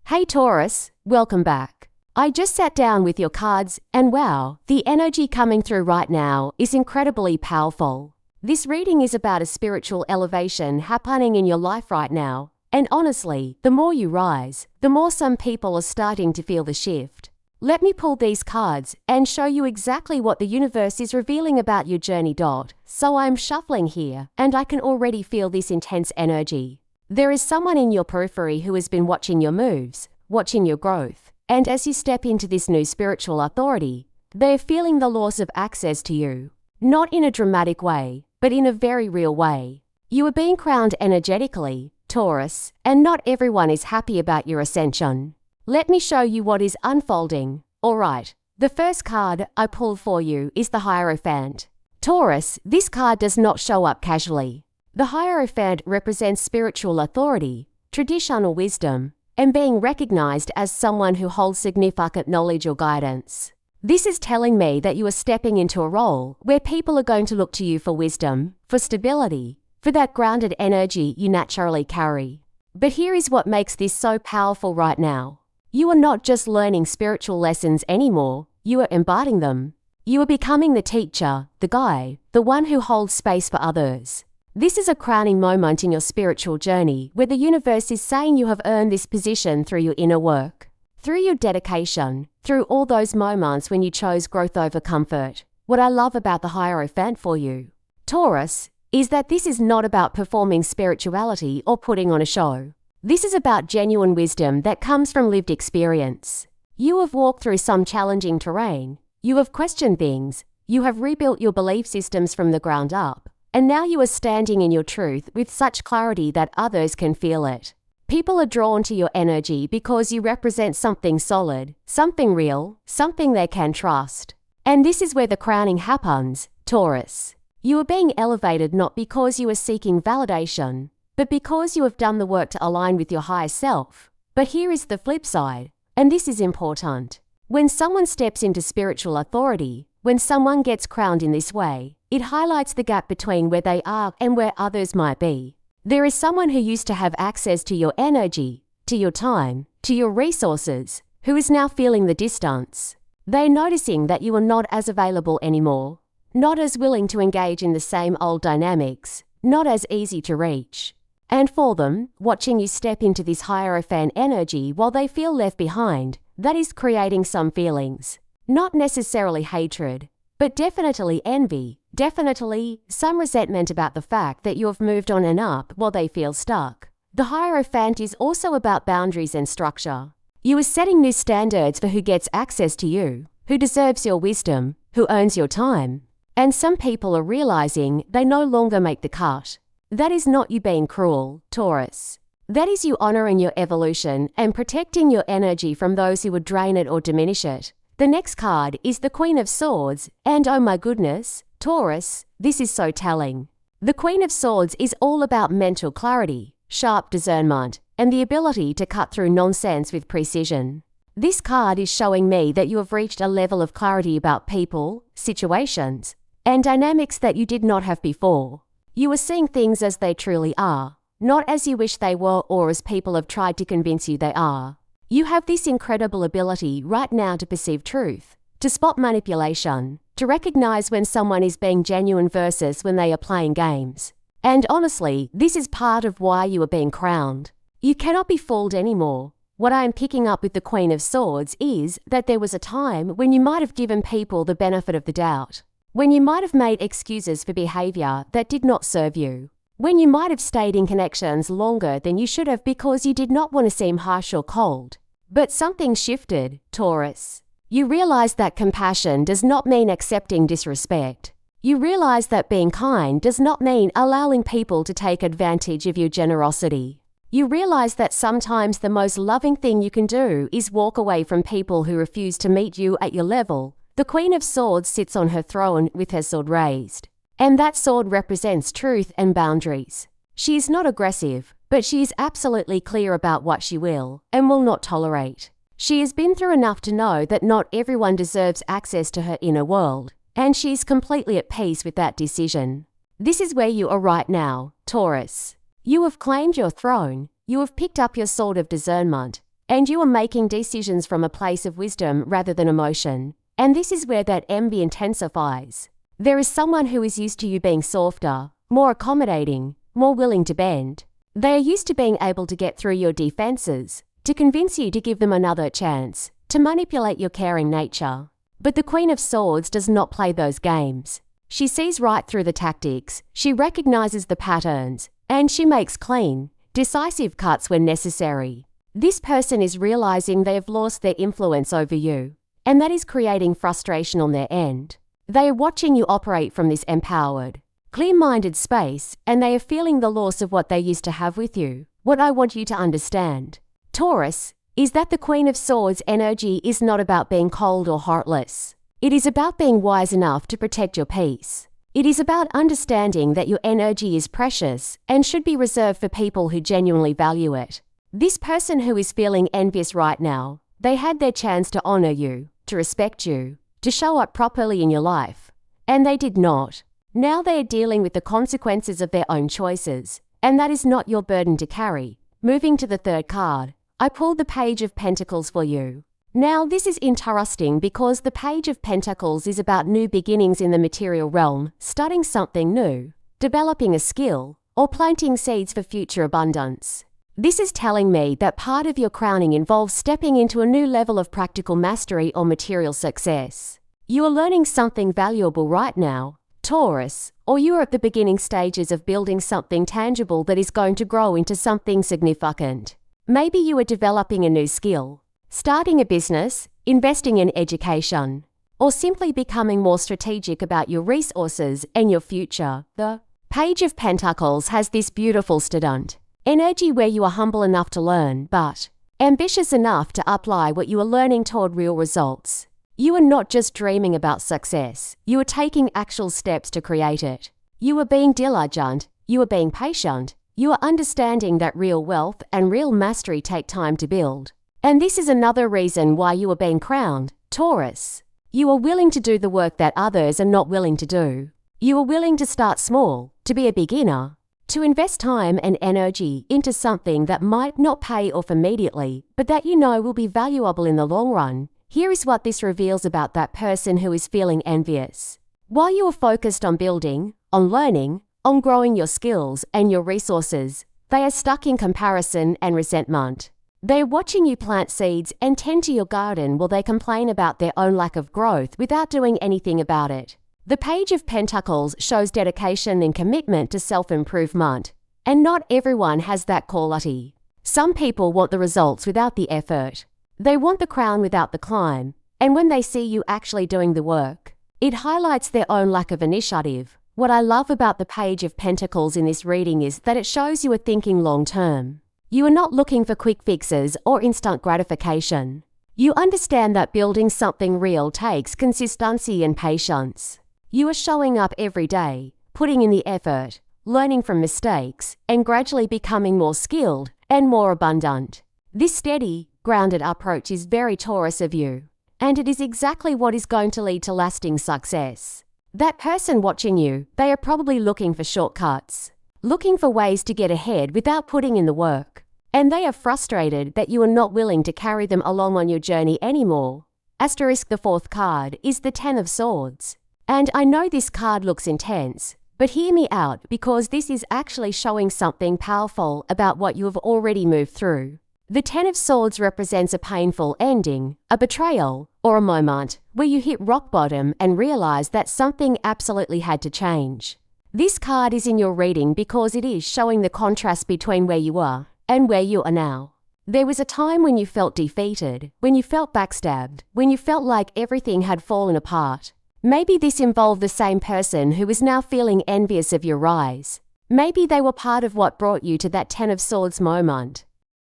Hey Taurus, welcome back. I just sat down with your cards and wow, the energy coming through right now is incredibly powerful. This reading is about a spiritual elevation happening in your life right now, and honestly, the more you rise, the more some people are starting to feel the shift. Let me pull these cards and show you exactly what the universe is revealing about your journey. So I'm shuffling here, and I can already feel this intense energy. There is someone in your periphery who has been watching your moves, watching your growth, and as you step into this new spiritual authority, they are feeling the loss of access to you. Not in a dramatic way, but in a very real way. You are being crowned energetically, Taurus, and not everyone is happy about your ascension. Let me show you what is unfolding. Alright, the first card I pulled for you is the Hierophant. Taurus, this card does not show up casually. The Hierophant represents spiritual authority, traditional wisdom, and being recognized as someone who holds significant knowledge or guidance. This is telling me that you are stepping into a role where people are going to look to you for wisdom, for stability, for that grounded energy you naturally carry. But here is what makes this so powerful right now. You are not just learning spiritual lessons anymore, you are embodying them. You are becoming the teacher, the guide, the one who holds space for others. This is a crowning moment in your spiritual journey where the universe is saying you have earned this position through your inner work, through your dedication, through all those moments when you chose growth over comfort. What I love about the Hierophant for you, Taurus, is that this is not about performing spirituality or putting on a show. This is about genuine wisdom that comes from lived experience. You have walked through some challenging terrain, you have questioned things, you have rebuilt your belief systems from the ground up, and now you are standing in your truth with such clarity that others can feel it. People are drawn to your energy because you represent something solid, something real, something they can trust. And this is where the crowning happens, Taurus. You are being elevated not because you are seeking validation, but because you have done the work to align with your higher self. But here is the flip side, and this is important. When someone steps into spiritual authority, when someone gets crowned in this way, it highlights the gap between where they are and where others might be. There is someone who used to have access to your energy, to your time, to your resources, who is now feeling the distance. They're noticing that you are not as available anymore, not as willing to engage in the same old dynamics, not as easy to reach. And for them, watching you step into this Hierophant energy while they feel left behind, that is creating some feelings. Not necessarily hatred, but definitely envy, definitely some resentment about the fact that you have moved on and up while they feel stuck. The Hierophant is also about boundaries and structure. You are setting new standards for who gets access to you, who deserves your wisdom, who owns your time. And some people are realizing they no longer make the cut. That is not you being cruel, Taurus. That is you honoring your evolution and protecting your energy from those who would drain it or diminish it. The next card is the Queen of Swords, and oh my goodness, Taurus, this is so telling. The Queen of Swords is all about mental clarity, sharp discernment, and the ability to cut through nonsense with precision. This card is showing me that you have reached a level of clarity about people, situations, and dynamics that you did not have before. You are seeing things as they truly are, not as you wish they were or as people have tried to convince you they are. You have this incredible ability right now to perceive truth, to spot manipulation, to recognize when someone is being genuine versus when they are playing games. And honestly, this is part of why you are being crowned. You cannot be fooled anymore. What I am picking up with the Queen of Swords is that there was a time when you might have given people the benefit of the doubt, when you might have made excuses for behavior that did not serve you, when you might have stayed in connections longer than you should have because you did not want to seem harsh or cold. But something shifted, Taurus. You realize that compassion does not mean accepting disrespect. You realize that being kind does not mean allowing people to take advantage of your generosity. You realize that sometimes the most loving thing you can do is walk away from people who refuse to meet you at your level. The Queen of Swords sits on her throne with her sword raised. And that sword represents truth and boundaries. She is not aggressive, but she is absolutely clear about what she will and will not tolerate. She has been through enough to know that not everyone deserves access to her inner world, and she is completely at peace with that decision. This is where you are right now, Taurus. You have claimed your throne, you have picked up your sword of discernment, and you are making decisions from a place of wisdom rather than emotion. And this is where that envy intensifies. There is someone who is used to you being softer, more accommodating, more willing to bend. They are used to being able to get through your defenses, to convince you to give them another chance, to manipulate your caring nature. But the Queen of Swords does not play those games. She sees right through the tactics, she recognizes the patterns, and she makes clean, decisive cuts when necessary. This person is realizing they have lost their influence over you, and that is creating frustration on their end. They are watching you operate from this empowered, clear-minded space, and they are feeling the loss of what they used to have with you. What I want you to understand, Taurus, is that the Queen of Swords energy is not about being cold or heartless. It is about being wise enough to protect your peace. It is about understanding that your energy is precious and should be reserved for people who genuinely value it. This person who is feeling envious right now, they had their chance to honor you, to respect you, to show up properly in your life, and they did not. Now they are dealing with the consequences of their own choices, and that is not your burden to carry. Moving to the third card, I pulled the Page of Pentacles for you. Now this is interesting because the Page of Pentacles is about new beginnings in the material realm, starting something new, developing a skill, or planting seeds for future abundance. This is telling me that part of your crowning involves stepping into a new level of practical mastery or material success. You are learning something valuable right now, Taurus, or you are at the beginning stages of building something tangible that is going to grow into something significant. Maybe you are developing a new skill, starting a business, investing in education, or simply becoming more strategic about your resources and your future. The Page of Pentacles has this beautiful student energy where you are humble enough to learn, but ambitious enough to apply what you are learning toward real results. You are not just dreaming about success, you are taking actual steps to create it. You are being diligent, you are being patient, you are understanding that real wealth and real mastery take time to build. And this is another reason why you are being crowned, Taurus. You are willing to do the work that others are not willing to do. You are willing to start small, to be a beginner, to invest time and energy into something that might not pay off immediately, but that you know will be valuable in the long run. Here is what this reveals about that person who is feeling envious. While you are focused on building, on learning, on growing your skills and your resources, they are stuck in comparison and resentment. They are watching you plant seeds and tend to your garden while they complain about their own lack of growth without doing anything about it. The Page of Pentacles shows dedication and commitment to self-improvement, and not everyone has that quality. Some people want the results without the effort. They want the crown without the climb, and when they see you actually doing the work, it highlights their own lack of initiative. What I love about the Page of Pentacles in this reading is that it shows you are thinking long-term. You are not looking for quick fixes or instant gratification. You understand that building something real takes consistency and patience. You are showing up every day, putting in the effort, learning from mistakes, and gradually becoming more skilled and more abundant. This steady, grounded approach is very Taurus of you, and it is exactly what is going to lead to lasting success. That person watching you, they are probably looking for shortcuts, looking for ways to get ahead without putting in the work, and they are frustrated that you are not willing to carry them along on your journey anymore. Asterisk the fourth card is the Ten of Swords. And I know this card looks intense, but hear me out because this is actually showing something powerful about what you have already moved through. The Ten of Swords represents a painful ending, a betrayal, or a moment where you hit rock bottom and realize that something absolutely had to change. This card is in your reading because it is showing the contrast between where you were and where you are now. There was a time when you felt defeated, when you felt backstabbed, when you felt like everything had fallen apart. Maybe this involved the same person who is now feeling envious of your rise. Maybe they were part of what brought you to that Ten of Swords moment.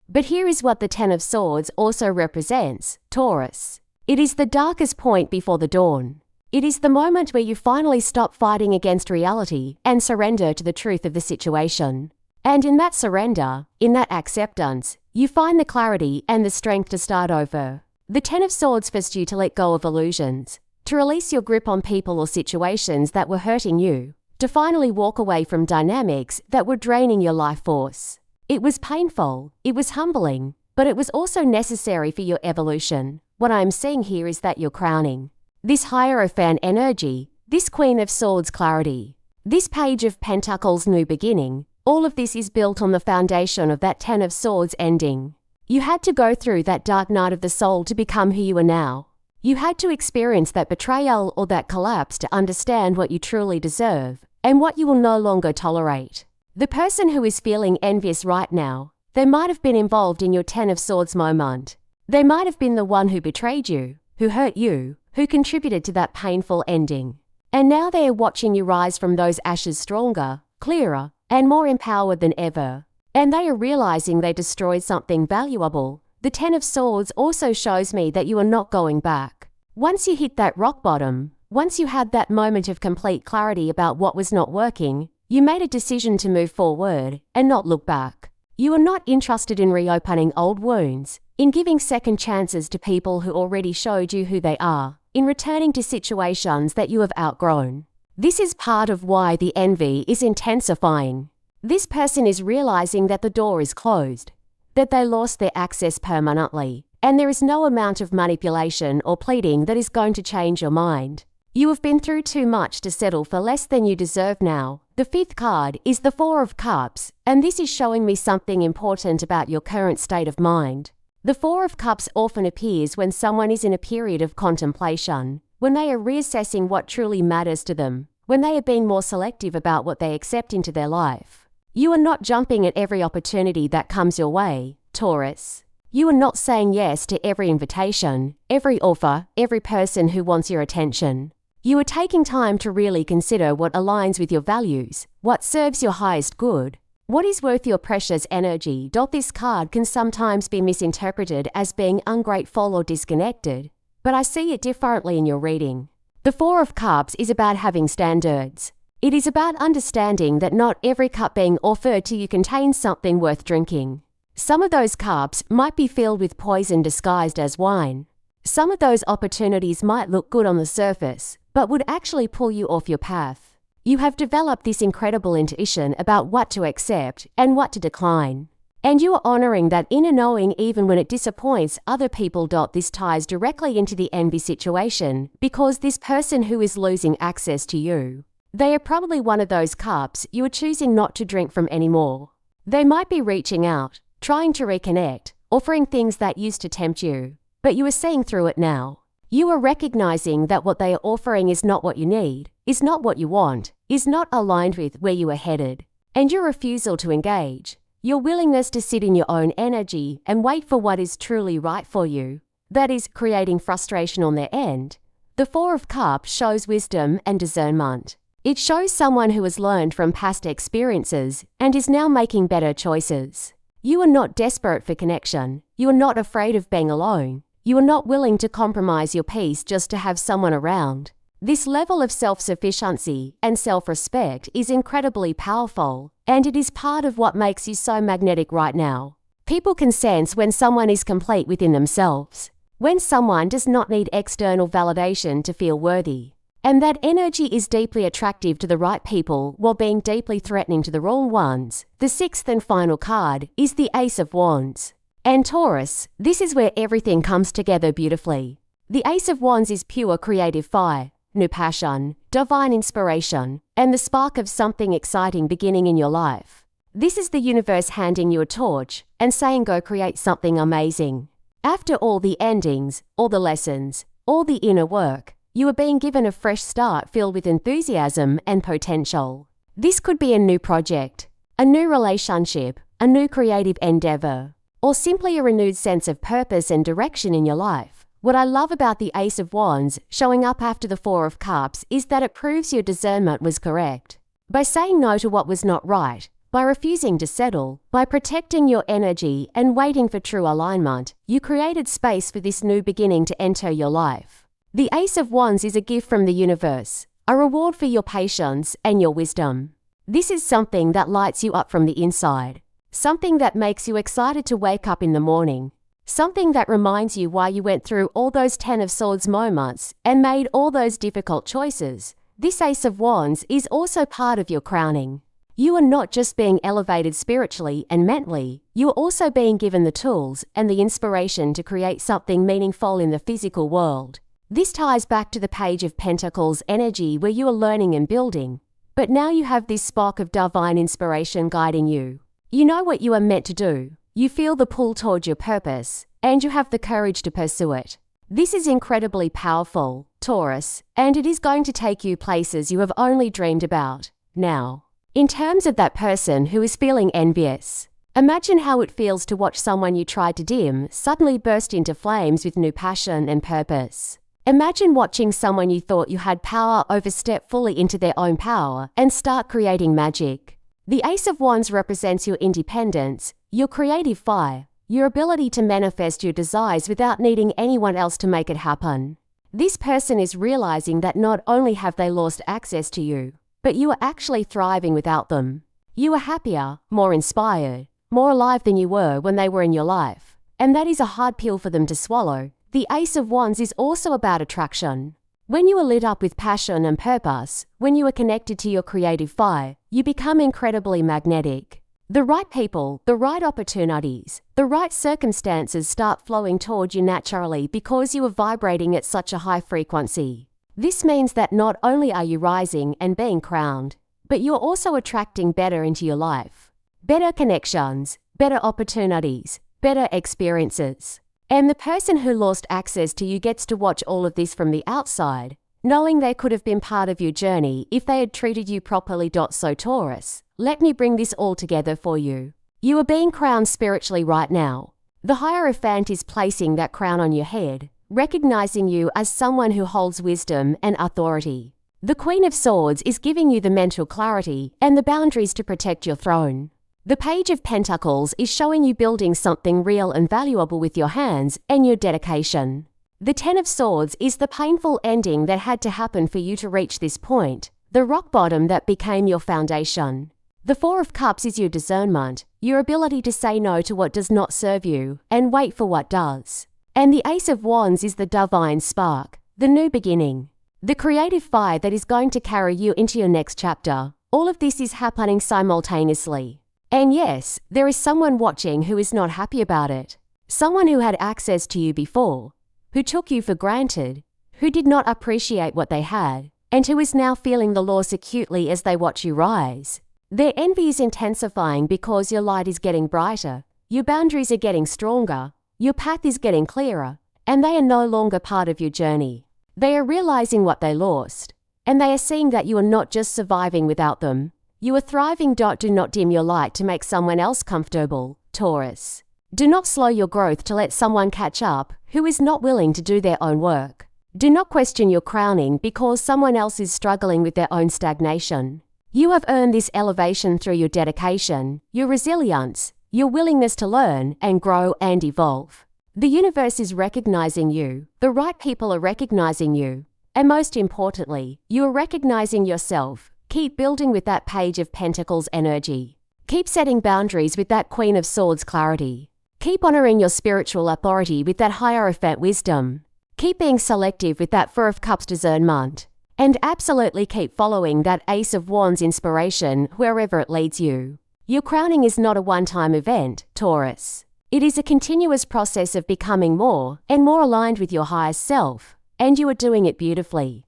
But here is what the Ten of Swords also represents, Taurus. It is the darkest point before the dawn. It is the moment where you finally stop fighting against reality and surrender to the truth of the situation. And in that surrender, in that acceptance, you find the clarity and the strength to start over. The Ten of Swords forced you to let go of illusions, to release your grip on people or situations that were hurting you, to finally walk away from dynamics that were draining your life force. It was painful, it was humbling, but it was also necessary for your evolution. What I am seeing here is that you're crowning. This Hierophant energy, this Queen of Swords clarity, this Page of Pentacles new beginning, all of this is built on the foundation of that Ten of Swords ending. You had to go through that dark night of the soul to become who you are now. You had to experience that betrayal or that collapse to understand what you truly deserve and what you will no longer tolerate. The person who is feeling envious right now, they might have been involved in your Ten of Swords moment. They might have been the one who betrayed you, who hurt you, who contributed to that painful ending. And now they are watching you rise from those ashes stronger, clearer, and more empowered than ever. And they are realizing they destroyed something valuable. The Ten of Swords also shows me that you are not going back. Once you hit that rock bottom, once you had that moment of complete clarity about what was not working, you made a decision to move forward and not look back. You are not interested in reopening old wounds, in giving second chances to people who already showed you who they are, in returning to situations that you have outgrown. This is part of why the envy is intensifying. This person is realizing that the door is closed, that they lost their access permanently, and there is no amount of manipulation or pleading that is going to change your mind. You have been through too much to settle for less than you deserve now. The fifth card is the Four of Cups, and this is showing me something important about your current state of mind. The Four of Cups often appears when someone is in a period of contemplation, when they are reassessing what truly matters to them, when they are being more selective about what they accept into their life. You are not jumping at every opportunity that comes your way, Taurus. You are not saying yes to every invitation, every offer, every person who wants your attention. You are taking time to really consider what aligns with your values, what serves your highest good, what is worth your precious energy. This card can sometimes be misinterpreted as being ungrateful or disconnected, but I see it differently in your reading. The Four of Cups is about having standards. It is about understanding that not every cup being offered to you contains something worth drinking. Some of those cups might be filled with poison disguised as wine. Some of those opportunities might look good on the surface, but would actually pull you off your path. You have developed this incredible intuition about what to accept and what to decline. And you are honoring that inner knowing even when it disappoints other people. This ties directly into the envy situation because this person who is losing access to you, they are probably one of those cups you are choosing not to drink from anymore. They might be reaching out, trying to reconnect, offering things that used to tempt you, but you are seeing through it now. You are recognizing that what they are offering is not what you need, is not what you want, is not aligned with where you are headed. And your refusal to engage, your willingness to sit in your own energy and wait for what is truly right for you, that is creating frustration on their end. The Four of Cups shows wisdom and discernment. It shows someone who has learned from past experiences and is now making better choices. You are not desperate for connection. You are not afraid of being alone. You are not willing to compromise your peace just to have someone around. This level of self-sufficiency and self-respect is incredibly powerful, and it is part of what makes you so magnetic right now. People can sense when someone is complete within themselves, when someone does not need external validation to feel worthy. And that energy is deeply attractive to the right people while being deeply threatening to the wrong ones. The sixth and final card is the Ace of Wands. And Taurus, this is where everything comes together beautifully. The Ace of Wands is pure creative fire, new passion, divine inspiration, and the spark of something exciting beginning in your life. This is the universe handing you a torch and saying go create something amazing. After all the endings, all the lessons, all the inner work, you are being given a fresh start filled with enthusiasm and potential. This could be a new project, a new relationship, a new creative endeavor, or simply a renewed sense of purpose and direction in your life. What I love about the Ace of Wands showing up after the Four of Cups is that it proves your discernment was correct. By saying no to what was not right, by refusing to settle, by protecting your energy and waiting for true alignment, you created space for this new beginning to enter your life. The Ace of Wands is a gift from the universe, a reward for your patience and your wisdom. This is something that lights you up from the inside, something that makes you excited to wake up in the morning, something that reminds you why you went through all those Ten of Swords moments and made all those difficult choices. This Ace of Wands is also part of your crowning. You are not just being elevated spiritually and mentally, you are also being given the tools and the inspiration to create something meaningful in the physical world. This ties back to the Page of Pentacles energy where you are learning and building. But now you have this spark of divine inspiration guiding you. You know what you are meant to do. You feel the pull toward your purpose, and you have the courage to pursue it. This is incredibly powerful, Taurus, and it is going to take you places you have only dreamed about. Now, in terms of that person who is feeling envious, imagine how it feels to watch someone you tried to dim suddenly burst into flames with new passion and purpose. Imagine watching someone you thought you had power over step fully into their own power and start creating magic. The Ace of Wands represents your independence, your creative fire, your ability to manifest your desires without needing anyone else to make it happen. This person is realizing that not only have they lost access to you, but you are actually thriving without them. You are happier, more inspired, more alive than you were when they were in your life, and that is a hard pill for them to swallow. The Ace of Wands is also about attraction. When you are lit up with passion and purpose, when you are connected to your creative fire, you become incredibly magnetic. The right people, the right opportunities, the right circumstances start flowing toward you naturally because you are vibrating at such a high frequency. This means that not only are you rising and being crowned, but you're also attracting better into your life. Better connections, better opportunities, better experiences. And the person who lost access to you gets to watch all of this from the outside, knowing they could have been part of your journey if they had treated you properly. So Taurus, let me bring this all together for you. You are being crowned spiritually right now. The Hierophant is placing that crown on your head, recognizing you as someone who holds wisdom and authority. The Queen of Swords is giving you the mental clarity and the boundaries to protect your throne. The Page of Pentacles is showing you building something real and valuable with your hands and your dedication. The Ten of Swords is the painful ending that had to happen for you to reach this point, the rock bottom that became your foundation. The Four of Cups is your discernment, your ability to say no to what does not serve you and wait for what does. And the Ace of Wands is the divine spark, the new beginning, the creative fire that is going to carry you into your next chapter. All of this is happening simultaneously. And yes, there is someone watching who is not happy about it. Someone who had access to you before, who took you for granted, who did not appreciate what they had, and who is now feeling the loss acutely as they watch you rise. Their envy is intensifying because your light is getting brighter, your boundaries are getting stronger, your path is getting clearer, and they are no longer part of your journey. They are realizing what they lost, and they are seeing that you are not just surviving without them. You are thriving. Do not dim your light to make someone else comfortable, Taurus. Do not slow your growth to let someone catch up who is not willing to do their own work. Do not question your crowning because someone else is struggling with their own stagnation. You have earned this elevation through your dedication, your resilience, your willingness to learn and grow and evolve. The universe is recognizing you, the right people are recognizing you, and most importantly, you are recognizing yourself. Keep building with that Page of Pentacles energy. Keep setting boundaries with that Queen of Swords clarity. Keep honoring your spiritual authority with that Hierophant wisdom. Keep being selective with that Four of Cups discernment. And absolutely keep following that Ace of Wands inspiration wherever it leads you. Your crowning is not a one-time event, Taurus. It is a continuous process of becoming more and more aligned with your highest self, and you are doing it beautifully.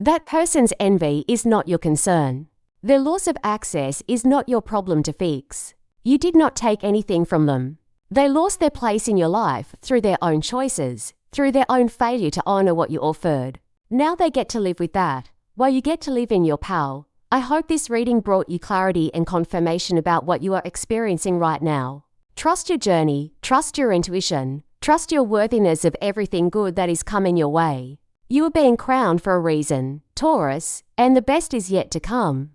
That person's envy is not your concern. Their loss of access is not your problem to fix. You did not take anything from them. They lost their place in your life through their own choices, through their own failure to honor what you offered. Now they get to live with that, while you get to live in your power. I hope this reading brought you clarity and confirmation about what you are experiencing right now. Trust your journey, trust your intuition, trust your worthiness of everything good that is coming your way. You are being crowned for a reason, Taurus, and the best is yet to come.